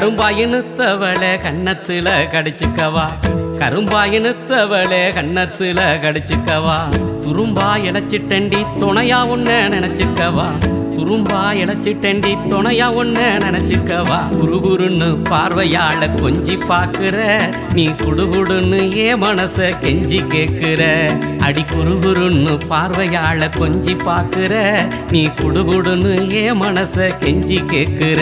கரும்பாயினுத்தவளே கன்னத்துல கடிச்சுக்கவா, கரும்பாயினுத்தவளே கன்னத்துல கடிச்சுக்கவா. துரும்பா இழைச்சிட்டண்டி துணையா ஒன்ன நினைச்சுக்கவா, துரும்பா இழைச்சிட்டண்டி துணையா ஒன்ன நினைச்சுக்கவா. குறுகுறுன்னு பார்வையாள கொஞ்சி பாக்குற, நீ குடுகுடுன்னு ஏ மனச கெஞ்சி கேக்குற. அடி குறுகுறுன்னு பார்வையாள கொஞ்சி பாக்குற, நீ குடுகுடுன்னு ஏ மனச கெஞ்சி கேக்குற.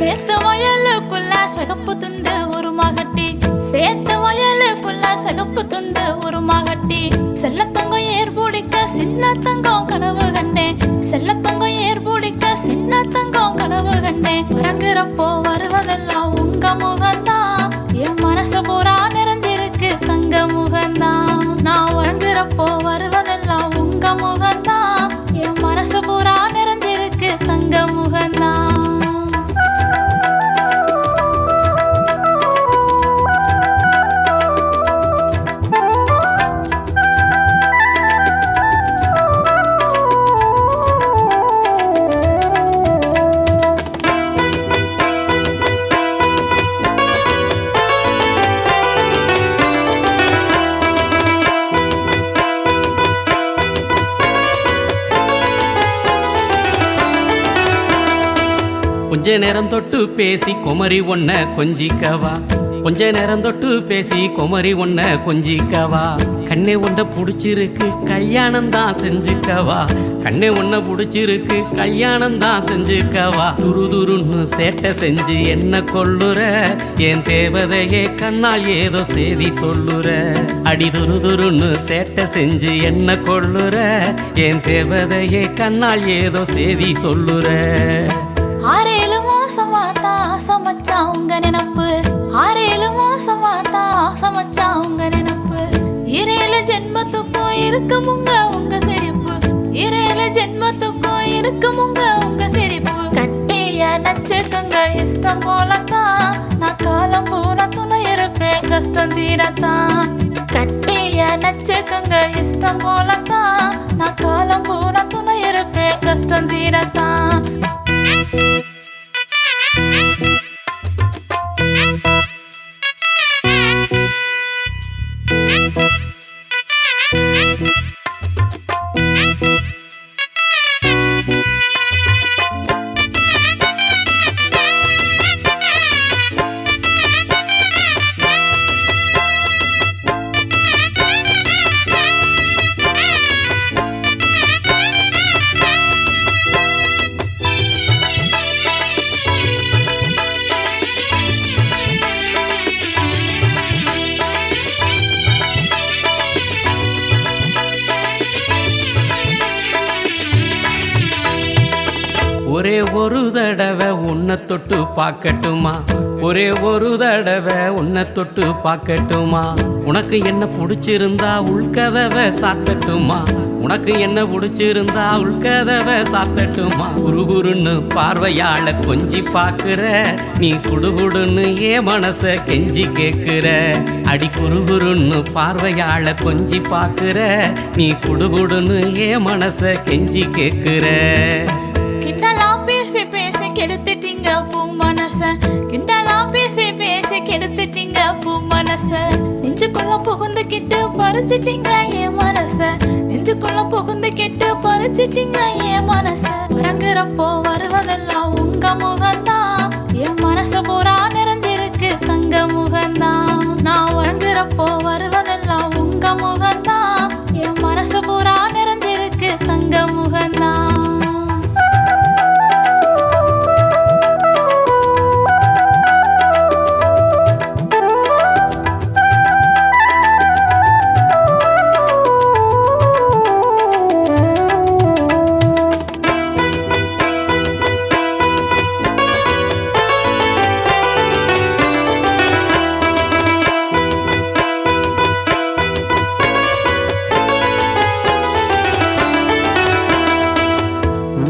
சேத்து வயலுக்குள்ள சகப்பு துண்டு ஒரு மகட்டி, சேத்து வயலுக்குள்ள சகப்பு துண்டு ஒரு மகட்டி. செல்லத்தங்கம் ஏற்புடிக்க சின்ன தங்கம் கனவு கண்டேன், செல்லத்தங்கம் ஏற்புடிக்க சின்ன தங்கம் கனவு கண்டேன். உறங்குறப்போ வருவதெல்லாம் உங்க முகந்தான், என் மனசு பூரா நிறைஞ்சிருக்கு தங்க முகந்தான். நான் உறங்குறப்போ வருவதெல்லாம் உங்க முகந்தான், என் மனசு பூரா நிறைஞ்சிருக்கு தங்க முகந்தான். கொஞ்ச நேரம் தொட்டு பேசி குமரி ஒன்ன கொஞ்சிக்கவா, கொஞ்ச நேரம் தொட்டு பேசி குமரி ஒன்ன கொஞ்சிக்கவா. கண்ணே ஒன்ன புடிச்சிருக்கு கல்யாணம் தான் செஞ்சுக்கவா, கண்ணே ஒன்ன புடிச்சிருக்கு கல்யாணம் தான் செஞ்சுக்கவா. துருதுருன்னு சேட்டை செஞ்சு என்ன கொள்ளுற, என் தேவதையே கண்ணால் ஏதோ செய்தி சொல்லுற. அடி துருதுருன்னு சேட்டை செஞ்சு என்ன கொள்ளுற, என் தேவதையே கண்ணால் ஏதோ செய்தி சொல்லுற. ஆறேழு மாசமாத்தா ஆசமச்சா உங்க நினப்பு, ஆறேழு மாசமாத்தா ஆசமச்சா உங்க நினப்பு. இரேழு ஜென்மத்துக்கும் இருக்கும் உங்க சிரிப்பு, இரேழு ஜென்மத்துக்கும் இருக்கும் உங்க சிரிப்பு. கட்டிய நச்சுக்குங்க இஷ்டம் போலத்தான், நான் காலம் பூரா துணை இருப்பேன் கஷ்டம் தீரத்தான். கட்டிய நச்சுக்குங்க இஷ்டம் போலத்தான், நான் காலம் பூரா துணை இருப்பேன் கஷ்டம் தீரத்தான். ஒரே ஒரு தடவை உன்னை தொட்டு பார்க்கட்டுமா, ஒரே ஒரு தடவை உன்னை தொட்டு பார்க்கட்டுமா. உனக்கு என்ன பிடிச்சிருந்தா உள்கதவை சாத்தட்டுமா, உனக்கு என்ன பிடிச்சிருந்தா உள்கதவை சாத்தட்டுமா. குறுகுறுன்னு பார்வையாள கொஞ்சி பாக்குற, நீ குடுகுடுன்னு ஏ மனச கெஞ்சி கேக்குற. அடி குறுகுறுன்னு பார்வையாள கொஞ்சி பாக்குற, நீ குடுகுடுன்னு ஏ மனச கெஞ்சி கேக்குற. கிண்டலா பேசி பேசி கெடுத்துட்டீங்க பூ மனச, கிண்டலா பேசி பேசி கெடுத்துட்டீங்க பூ மனச. நெஞ்சுக்குள்ள புகுந்துக்கிட்டு பறிச்சிட்டீங்க என் மனச, நெஞ்சுக்குள்ள புகுந்துக்கிட்டு பறிச்சிட்டீங்க என் மனச. உறங்குறப்போ வருவதெல்லாம் உங்க முகந்தான், என் மனசு பூரா நிறைஞ்சிருக்கு தங்க முகந்தான். நான் உறங்குறப்போ வருவதெல்லாம் உங்க முகந்தான், என் மனசு பூரா நிறைஞ்சிருக்கு தங்க முகந்தான்.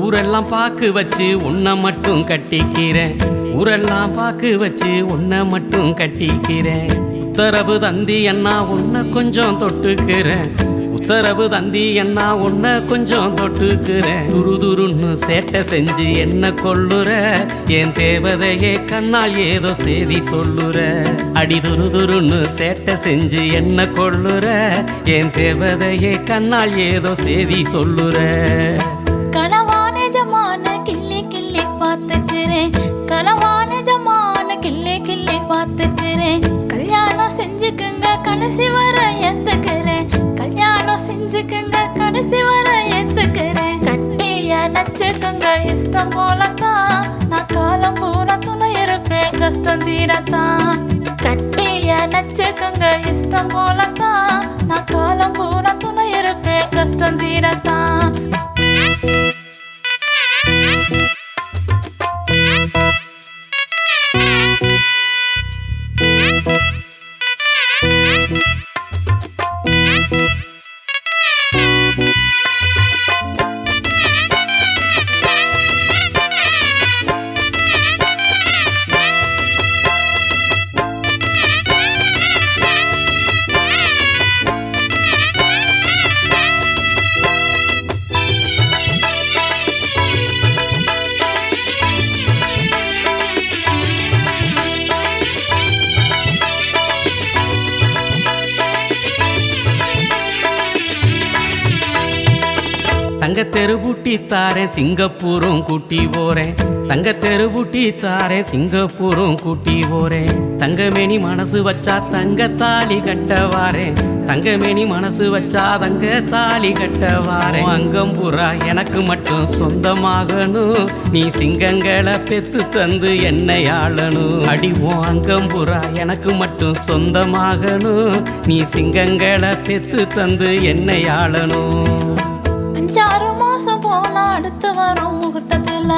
ஊரெல்லாம் பாக்கு வச்சு உன்னை மட்டும் கட்டிக்கிறேன், ஊரெல்லாம் பாக்கு வச்சு உன்னை மட்டும் கட்டிக்கிறேன். உத்தரவு தந்தி அண்ணா உன்னை கொஞ்சம் தொட்டுக்கிறேன், உத்தரவு தந்தி என்ன உன்ன கொஞ்சம் தொட்டுக்கிறேன் துருதுருன்னு சேட்டை செஞ்சு என்ன கொள்ளுற என் தேவதையே கண்ணால் ஏதோ செய்தி சொல்லுற அடி துருதுருன்னு சேட்டை செஞ்சு என்ன கொள்ளுற என் தேவதையே கண்ணால் ஏதோ செய்தி சொல்லுற கனவான ஜமான கிள்ளி கிள்ளி பார்த்துக்கிறேன் கனவான ஜமான கிள்ளி கிள்ளி பார்த்துக்கிறேன் கல்யாணம் செஞ்சுக்குங்க கடைசி வர ஏத்துக்கிறேன் கல்யாணம் செஞ்சுக்குங்க கடைசி வர ஏத்துக்கிறேன் கட்டிய நச்சுக்குங்க இஷ்டம் போலத்தான் நான் காலம் பூரா துணை இருப்பேன் கஷ்டம் தீரத்தான் கட்டிய நச்சுக்குங்க இஷ்டம் போலத்தான் நான் காலம் பூரா துணை இருப்பேன் கஷ்டம் தீரத்தான் தங்கத்தெரு பூட்டி தாரேன் சிங்கப்பூரும் கூட்டி போறேன் தங்கத்தெரு பூட்டி தாரேன் சிங்கப்பூரும் கூட்டி போறேன் தங்கமேனி மனசு வச்சா தங்க தாலி கட்டவாரேன் தங்கமேனி மனசு வச்சா தங்க தாலி கட்டவாரேன் அங்கம் புறா எனக்கு மட்டும் சொந்தமாகணும் நீ சிங்கங்களை பெத்து தந்து என்னை ஆளணும் அடிவோம் அங்கம் புறா எனக்கு மட்டும் சொந்தமாகணும் நீ சிங்கங்களை பெத்து தந்து என்னை ஆளணும் 5-6 மாசம் போனா அடுத்து வரும் முகூர்த்தத்துல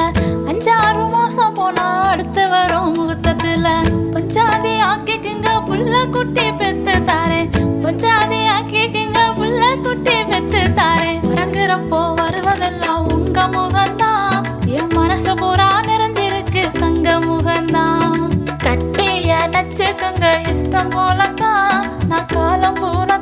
5-6 மாசம் போனா அடுத்து வரும் முகூர்த்தத்துல பஞ்சாதி ஆக்கிக்குங்க புள்ள குட்டி பெத்து தாரேன் பஞ்சாதி ஆக்கிக்குங்க புள்ள குட்டி பெத்து தாரேன் இறங்குறப்போ வருவதெல்லாம் உங்க முகம்தான் என் மனசு பூரா நிறைஞ்சிருக்கு தங்க முகம்தான் கட்டிய நச்சுக்குங்க இஷ்டம் போலத்தான் நான் காலம் பூரா